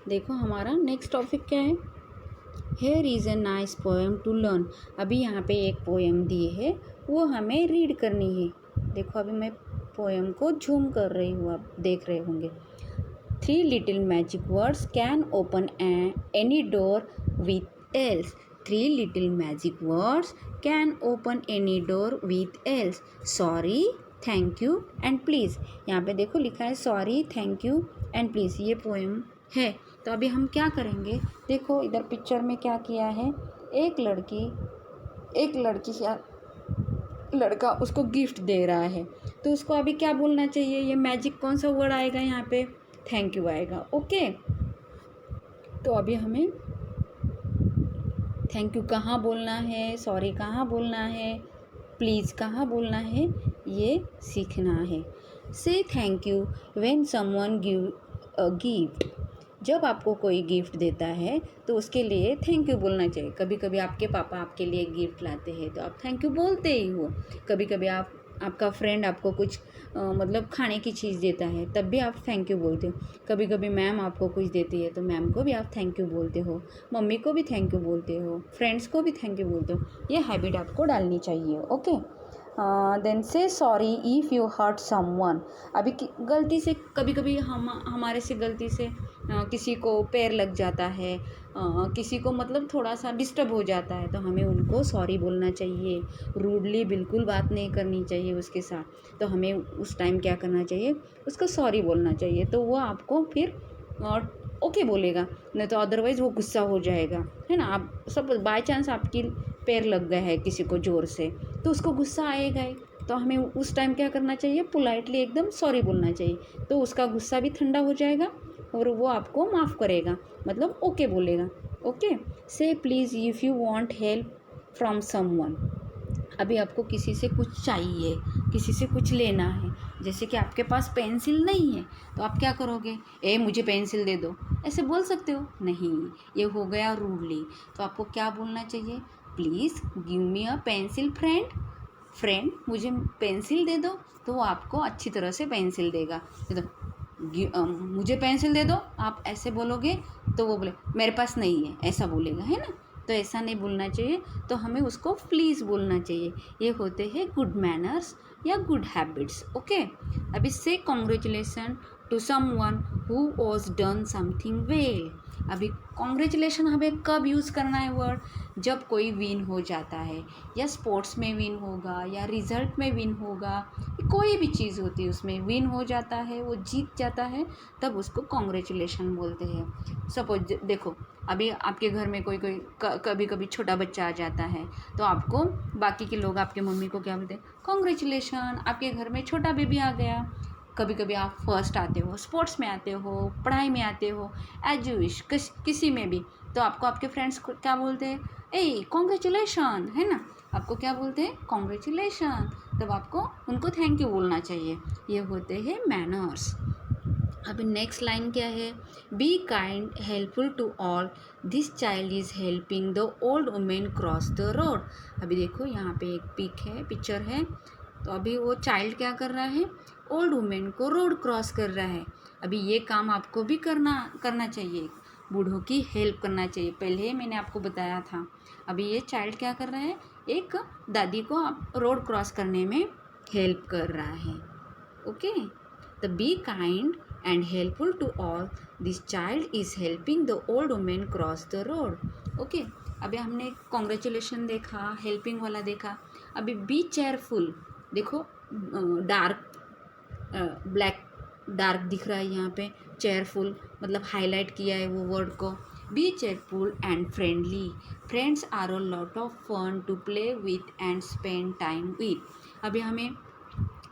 देखो हमारा next topic क्या है। Here is a nice poem to learn. अभी यहाँ पे एक पोएम दी है, वो हमें रीड करनी है। देखो अभी मैं पोएम को झूम कर रही हूँ, आप देख रहे होंगे। 3 little magic words can open any door with else. 3 little magic words can open any door with else. Sorry, thank you and please. यहाँ पे देखो लिखा है sorry, thank you and please. ये पोएम है। तो अभी हम क्या करेंगे, देखो इधर पिक्चर में क्या किया है। एक लड़की या लड़का उसको गिफ्ट दे रहा है, तो उसको अभी क्या बोलना चाहिए। ये मैजिक कौन सा वर्ड आएगा यहाँ पे, थैंक यू आएगा। ओके, तो अभी हमें थैंक यू कहाँ बोलना है, सॉरी कहाँ बोलना है, प्लीज़ कहाँ बोलना है, ये सीखना है। से thank you when someone give a gift. जब आपको कोई गिफ्ट देता है तो उसके लिए थैंक यू बोलना चाहिए। कभी कभी आपके पापा आपके लिए गिफ्ट लाते हैं तो आप थैंक यू बोलते ही हो। कभी कभी आपका फ्रेंड आपको कुछ मतलब खाने की चीज़ देता है, तब भी आप थैंक यू बोलते हो। कभी कभी मैम आपको कुछ देती है तो मैम को भी आप थैंक यू बोलते हो, मम्मी को भी थैंक यू बोलते हो, फ्रेंड्स को भी थैंक यू बोलते हो। ये हैबिट आपको डालनी चाहिए। Okay, then say sorry if you hurt someone. अभी गलती से कभी कभी हमारे से गलती से किसी को पैर लग जाता है, किसी को मतलब थोड़ा सा डिस्टर्ब हो जाता है, तो हमें उनको सॉरी बोलना चाहिए। रूडली बिल्कुल बात नहीं करनी चाहिए उसके साथ। तो हमें उस टाइम क्या करना चाहिए, उसको सॉरी बोलना चाहिए। तो वो आपको फिर ओके बोलेगा, नहीं तो अदरवाइज़ वो गुस्सा हो जाएगा, है ना। आप सब बाय चांस आपकी पैर लग गया है किसी को ज़ोर से, तो उसको गुस्सा आएगा ही। तो हमें उस टाइम क्या करना चाहिए, पोलाइटली एकदम सॉरी बोलना चाहिए। तो उसका गुस्सा भी ठंडा हो जाएगा और वो आपको माफ़ करेगा, मतलब ओके बोलेगा। ओके, से please if you want help from someone. अभी आपको किसी से कुछ चाहिए, किसी से कुछ लेना है, जैसे कि आपके पास पेंसिल नहीं है, तो आप क्या करोगे, मुझे पेंसिल दे दो, ऐसे बोल सकते हो? नहीं, ये हो गया रूडली। तो आपको क्या बोलना चाहिए, please give me a pencil friend मुझे पेंसिल दे दो। तो वो आपको अच्छी तरह से पेंसिल देगा। मुझे पेंसिल दे दो, आप ऐसे बोलोगे तो वो बोले मेरे पास नहीं है, ऐसा बोलेगा, है ना। तो ऐसा नहीं बोलना चाहिए, तो हमें उसको प्लीज़ बोलना चाहिए। ये होते हैं गुड मैनर्स या गुड हैबिट्स। ओके, अभी से congratulation to someone who was done something well. अभी कॉन्ग्रेचुलेशन हमें कब यूज़ करना है वर्ड, जब कोई विन हो जाता है, या स्पोर्ट्स में विन होगा, या रिज़ल्ट में विन होगा, कोई भी चीज़ होती है उसमें विन हो जाता है, वो जीत जाता है, तब उसको कॉन्ग्रेचुलेशन बोलते हैं। सपोज देखो अभी आपके घर में कोई कभी कभी छोटा बच्चा आ जाता है, तो आपको बाकी के लोग आपके मम्मी को क्या बोलते हैं, कॉन्ग्रेचुलेशन आपके घर में छोटा बेबी आ गया। कभी कभी आप फर्स्ट आते हो, स्पोर्ट्स में आते हो, पढ़ाई में आते हो, एज यू विश, किसी में भी, तो आपको आपके फ्रेंड्स क्या बोलते हैं, कॉन्ग्रेचुलेशन, है ना। आपको क्या बोलते हैं, कॉन्ग्रेचुलेशन। तब आपको उनको थैंक यू बोलना चाहिए। ये होते हैं मैनर्स। अभी नेक्स्ट लाइन क्या है, be kind helpful to all, this child is helping the old women cross the road. अभी देखो यहाँ पे एक पिक्चर है। तो अभी वो चाइल्ड क्या कर रहा है, ओल्ड वुमेन को रोड क्रॉस कर रहा है। अभी ये काम आपको भी करना चाहिए, बूढ़ों की हेल्प करना चाहिए। पहले मैंने आपको बताया था। अभी ये चाइल्ड क्या कर रहा है, एक दादी को रोड क्रॉस करने में हेल्प कर रहा है। ओके, तो be kind and helpful to all, this child is helping the old women cross the road. Okay, अभी हमने कॉन्ग्रेचुलेशन देखा, हेल्पिंग वाला देखा। अभी बी चेयरफुल, देखो ब्लैक डार्क दिख रहा है यहाँ पे, चेयरफुल मतलब हाईलाइट किया है वो वर्ड को। Be cheerful and friendly, friends are a lot of fun to play with and spend time with. अभी हमें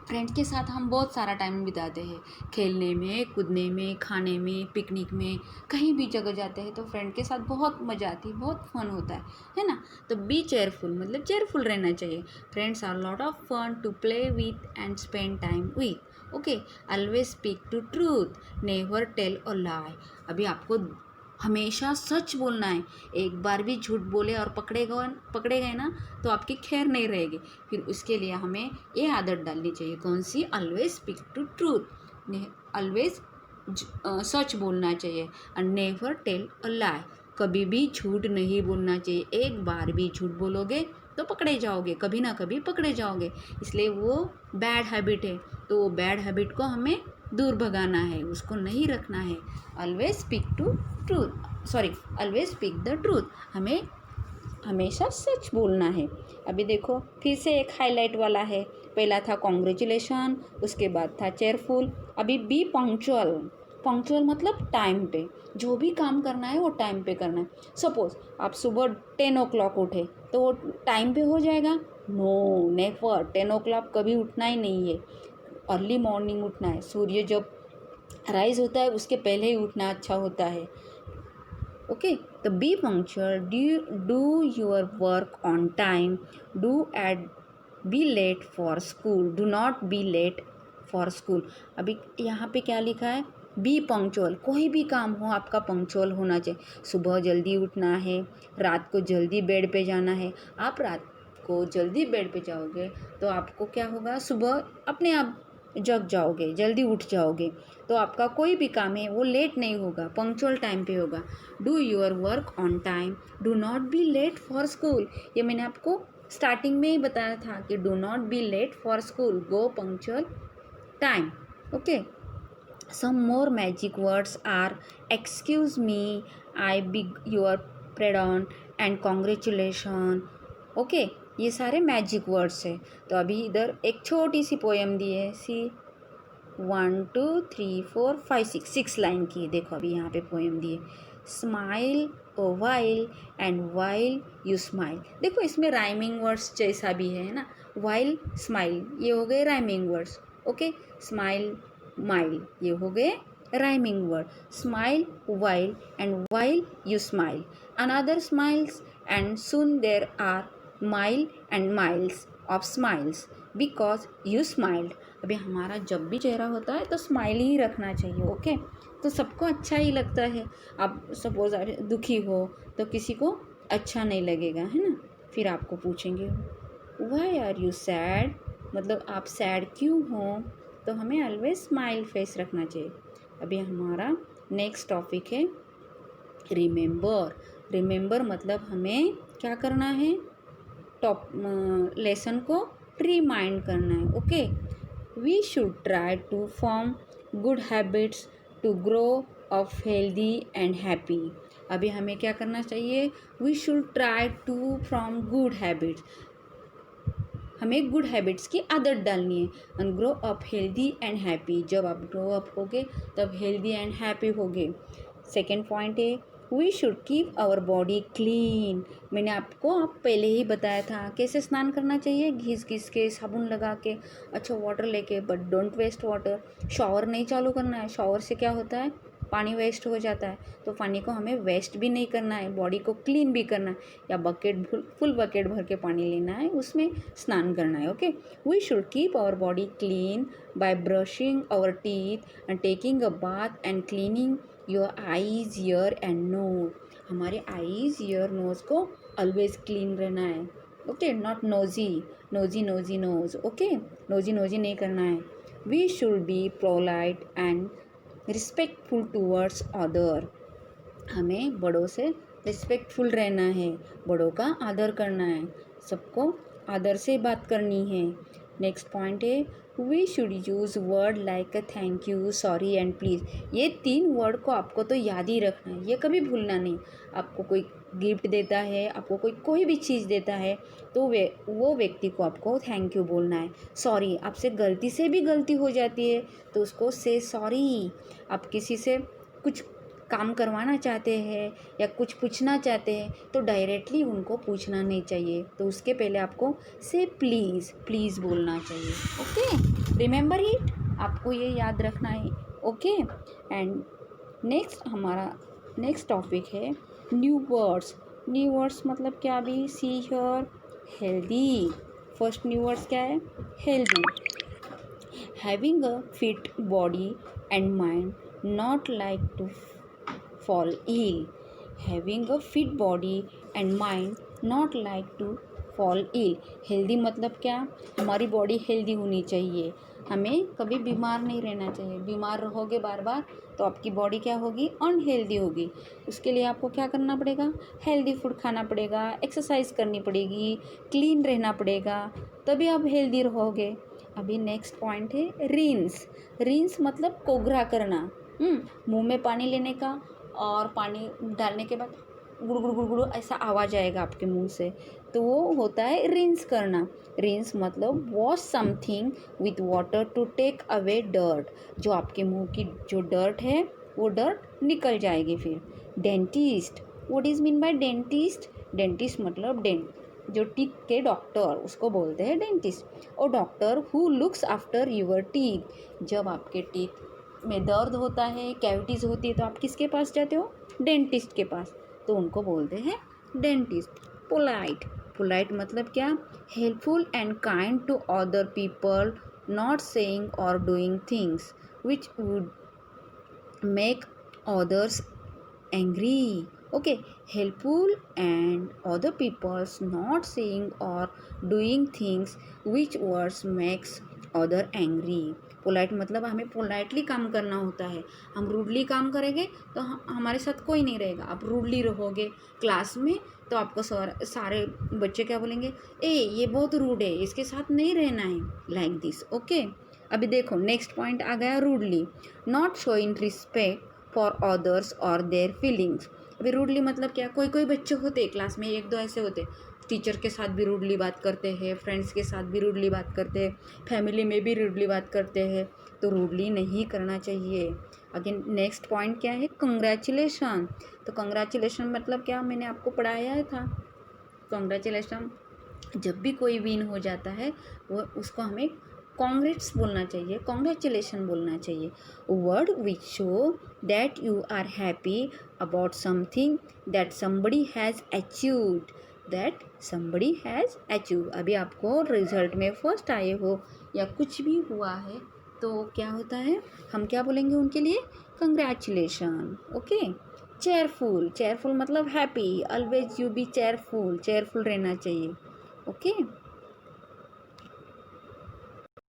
फ्रेंड्स के साथ हम बहुत सारा टाइम बिताते हैं, खेलने में, कूदने में, खाने में, पिकनिक में, कहीं भी जगह जाते हैं तो फ्रेंड के साथ बहुत मज़ा आती है, बहुत फन होता है ना। तो बी चेयरफुल मतलब चेयरफुल रहना चाहिए। Friends are lot of fun to play with and spend time with. Okay, always speak to truth, never tell a lie. अभी आपको हमेशा सच बोलना है। एक बार भी झूठ बोले और पकड़े गए ना, तो आपकी खैर नहीं रहेगी। फिर उसके लिए हमें ये आदत डालनी चाहिए, कौन सी, always speak to truth, always सच बोलना चाहिए। And never tell a lie, कभी भी झूठ नहीं बोलना चाहिए। एक बार भी झूठ बोलोगे तो पकड़े जाओगे, कभी ना कभी पकड़े जाओगे। इसलिए वो बैड हैबिट है, तो वो बैड हैबिट को हमें दूर भगाना है, उसको नहीं रखना है। Always speak to truth, sorry, always speak the truth, हमें हमेशा सच बोलना है। अभी देखो फिर से एक हाईलाइट वाला है। पहला था कॉन्ग्रेचुलेशन, उसके बाद था चेयरफुल, अभी बी पंक्चुअल। पंक्चुअल मतलब टाइम पे, जो भी काम करना है वो टाइम पे करना है। सपोज आप सुबह 10 o'clock उठे तो वो टाइम पे हो जाएगा? नो, नेवर, 10 o'clock कभी उठना ही नहीं है। अर्ली मॉर्निंग उठना है, सूर्य जब राइज होता है उसके पहले ही उठना अच्छा होता है। Okay, the be punctual, do your work on time, do at be late for school, do not be late for school। अभी यहाँ पे क्या लिखा है? बी पंक्चुअल, कोई भी काम हो आपका पंक्चुअल होना चाहिए। सुबह जल्दी उठना है, रात को जल्दी बेड पे जाना है। आप रात को जल्दी बेड पे जाओगे तो आपको क्या होगा, सुबह अपने आप जग जाओगे, जल्दी उठ जाओगे, तो आपका कोई भी काम है वो लेट नहीं होगा, पंक्चुअल टाइम पे होगा। Do your work on time, do not be late for school. ये मैंने आपको स्टार्टिंग में ही बताया था कि do not be late for school, go punctual time. Okay, some more magic words are excuse me, I beg your pardon and congratulation. Okay, ये सारे मैजिक वर्ड्स है। तो अभी इधर एक छोटी सी पोएम दी है, सी 1 2 3 4 5 6, 6 लाइन की। देखो अभी यहाँ पे पोएम दी है, smile o while and while you smile. देखो इसमें राइमिंग वर्ड्स जैसा भी है ना, वाइल स्माइल ये हो गए rhyming words. Okay, smile mile ये हो गए rhyming word. Smile while and while you smile, another smiles and soon there are miles and miles of smiles because you smiled. अभी हमारा जब भी चेहरा होता है तो स्माइल ही रखना चाहिए। ओके, तो सबको अच्छा ही लगता है। आप सपोज दुखी हो तो किसी को अच्छा नहीं लगेगा, है ना। फिर आपको पूछेंगे व्हाई आर यू सैड, मतलब आप सैड क्यों हो, तो हमें ऑलवेज स्माइल फेस रखना चाहिए। अभी हमारा नेक्स्ट टॉपिक है रिमेंबर। रिमेंबर मतलब हमें क्या करना है, लेसन को रिमाइंड करना है। Okay, we should try to form good habits to grow up healthy and happy. अभी हमें क्या करना चाहिए, we should try to form good habits, हमें गुड हैबिट्स की आदत डालनी है। And grow up healthy and happy, जब आप ग्रो अप होगे तब हेल्दी एंड हैप्पी होगे। सेकेंड पॉइंट है we should keep our body clean. मैंने आपको पहले ही बताया था कैसे स्नान करना चाहिए, घिस घिस के, साबुन लगा के, अच्छा वाटर लेके, but don't waste water. Shower नहीं चालू करना है, शावर से क्या होता है, पानी वेस्ट हो जाता है। तो पानी को हमें वेस्ट भी नहीं करना है, बॉडी को क्लीन भी करना है, या बकेट फुल बकेट भर के पानी लेना है, उसमें स्नान करना है। Okay, we should keep our body clean by brushing our teeth and taking a bath and cleaning your eyes, ear and nose. हमारे आईज, ईयर, नोज को ऑलवेज क्लीन रहना है। Okay, not nosy, nosy nosy nose. Okay, nosy nosy नहीं करना है। We should be polite and respectful towards other. हमें बड़ों से रिस्पेक्टफुल रहना है, बड़ों का आदर करना है, सबको आदर से बात करनी है। नेक्स्ट पॉइंट है we should use word like thank you, sorry and please. ये 3 वर्ड को आपको तो याद ही रखना है, ये कभी भूलना नहीं। आपको कोई गिफ्ट देता है, आपको कोई भी चीज़ देता है, तो वो व्यक्ति को आपको थैंक यू बोलना है। सॉरी, आपसे गलती से भी गलती हो जाती है तो उसको से सॉरी। आप किसी से कुछ काम करवाना चाहते हैं या कुछ पूछना चाहते हैं तो डायरेक्टली उनको पूछना नहीं चाहिए, तो उसके पहले आपको से प्लीज़, प्लीज़ बोलना चाहिए। ओके, रिमेंबर इट, आपको ये याद रखना है। ओके, एंड हमारा नेक्स्ट टॉपिक है न्यू वर्ड्स। न्यू वर्ड्स मतलब क्या, भी see here healthy. First new words क्या है, healthy. Having a fit body and mind, not like to fall ill. Having a fit body and mind, not like to fall ill. Healthy मतलब क्या, हमारी body healthy होनी चाहिए, हमें कभी बीमार नहीं रहना चाहिए। बीमार रहोगे बार बार तो आपकी बॉडी क्या होगी, अनहेल्दी होगी। उसके लिए आपको क्या करना पड़ेगा, हेल्दी फूड खाना पड़ेगा, एक्सरसाइज करनी पड़ेगी, क्लीन रहना पड़ेगा, तभी आप हेल्दी रहोगे। अभी नेक्स्ट पॉइंट है रिंस। रिंस मतलब कोगरा करना। मुंह में पानी लेने का और पानी डालने के बाद गुड़ गुड़ गुड़ गुड़ ऐसा आवाज़ आएगा आपके मुंह से, तो वो होता है रिंस करना। रिंस मतलब wash something with water to take away dirt. जो आपके मुंह की जो डर्ट है वो डर्ट निकल जाएगी फिर। Dentist, what is mean by dentist? Dentist मतलब जो टीथ के डॉक्टर, उसको बोलते हैं डेंटिस्ट। और doctor who looks after your teeth. जब आपके टीथ में दर्द होता है, कैविटीज़ होती है, तो आप किसके पास जाते हो, डेंटिस्ट के पास, तो उनको बोलते हैं डेंटिस्ट। पोलाइट, पोलाइट मतलब क्या, helpful and kind to other people, not saying और doing things which would make others angry. Okay, helpful and other people's not saying or doing things which words makes other angry. Polite मतलब हमें politely काम करना होता है। हम rudely काम करेंगे तो हमारे साथ कोई नहीं रहेगा। आप रूडली रहोगे क्लास में तो आपको सारे बच्चे क्या बोलेंगे, ए ये बहुत रूड है, इसके साथ नहीं रहना है, लाइक दिस। ओके, अभी देखो नेक्स्ट पॉइंट आ गया rudely. Not showing respect for others और देयर फीलिंग्स। अभी रूडली मतलब क्या, कोई कोई बच्चे होते क्लास में, एक दो ऐसे होते टीचर के साथ भी रूडली बात करते हैं, फ्रेंड्स के साथ भी रूडली बात करते हैं, फैमिली में भी रूडली बात करते हैं, तो रूडली नहीं करना चाहिए। अगेन नेक्स्ट पॉइंट क्या है, कंग्रेचुलेशन। तो कंग्रेचुलेशन मतलब क्या, मैंने आपको पढ़ाया था। कंग्रेचुलेशन जब भी कोई विन हो जाता है वो उसको हमें कॉन्ग्रेट्स बोलना चाहिए, कॉन्ग्रेचुलेशन बोलना चाहिए। Word which show that you are happy about something that somebody has achieved, that somebody has achieve. अभी आपको रिजल्ट में फर्स्ट आए हो या कुछ भी हुआ है तो क्या होता है, हम क्या बोलेंगे उनके लिए, कंग्रेचुलेशन। ओके, चेयरफुल, चेयरफुल मतलब happy, always you B cheerful, cheerful रहना चाहिए। ओके।